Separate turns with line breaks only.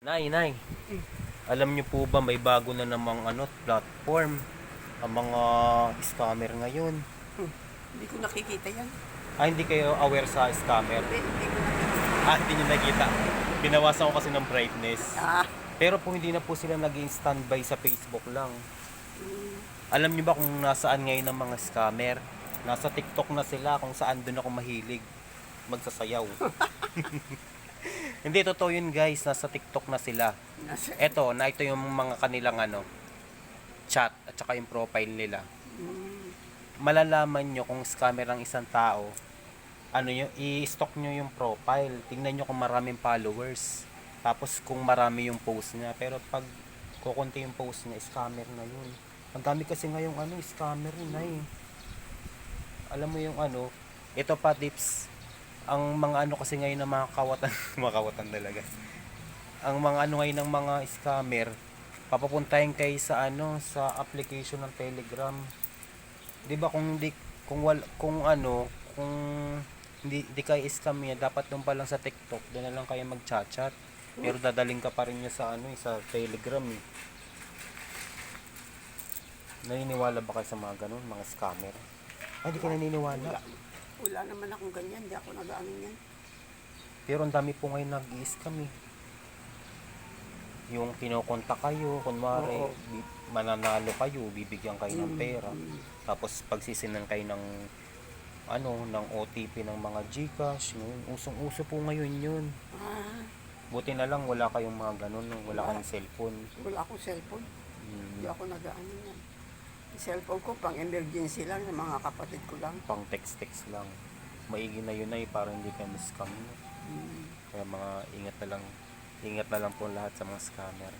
Nay, alam niyo po ba may bago na namang platform ang mga scammer ngayon?
Hindi ko nakikita yan.
Hindi kayo aware sa scammer?
Hindi ko nakikita.
Hindi niyo nakita. Binawasan ko kasi ng brightness.
Ah,
Pero po hindi na po sila naging standby sa Facebook lang.
mm,
Alam niyo ba kung nasaan ngayon ang mga scammer? Nasa TikTok na sila kung saan doon ako mahilig magsasayaw. Hindi totoo yun guys, nasa TikTok na sila. Ito yung mga kanilang chat at saka yung profile nila.
mm,
Malalaman nyo kung scammer ang isang tao. I-stock nyo yung profile. Tingnan nyo kung maraming followers. Tapos kung marami yung post niya. Pero pag kukunti yung post niya, scammer na yun. Ang dami kasi ngayong scammer yun Alam mo yung ito pa tips. Ang mga kasi ngayon ng mga kawatan, mga kawatan talaga. Ang mga ngayon ng mga scammer, papapuntahin kayo sa sa application ng Telegram. 'Di ba kung hindi kung hindi kayo scam niya, dapat doon pa lang sa TikTok, doon na lang kayo mag-chat. Pero dadaling ka pa rin niya sa sa Telegram eh. Naniniwala ba kayo sa mga ganun, mga scammer? Hindi ka naniniwala.
wala naman akong ganyan. Hindi ako nag-ano yan.
Pero ang dami po ngayon nag-i-scam eh. Yung kinukontak kayo, kunwari,
Oo.
mananalo kayo, bibigyan kayo ng pera.
Mm.
Tapos pagsisinan kayo ng ng OTP ng mga GCash, usong-uso po ngayon yun.
Ah,
Buti na lang wala kayong mga ganun, wala kayong cellphone.
wala akong cellphone.
Hmm,
Hindi ako nag-ano yan. Yung cellphone ko, pang emergency lang sa mga kapatid ko lang.
pang text-text lang. Maigi na yun para hindi kayo ma-scam.
Mm.
Kaya ingat na lang po lahat sa mga scammer.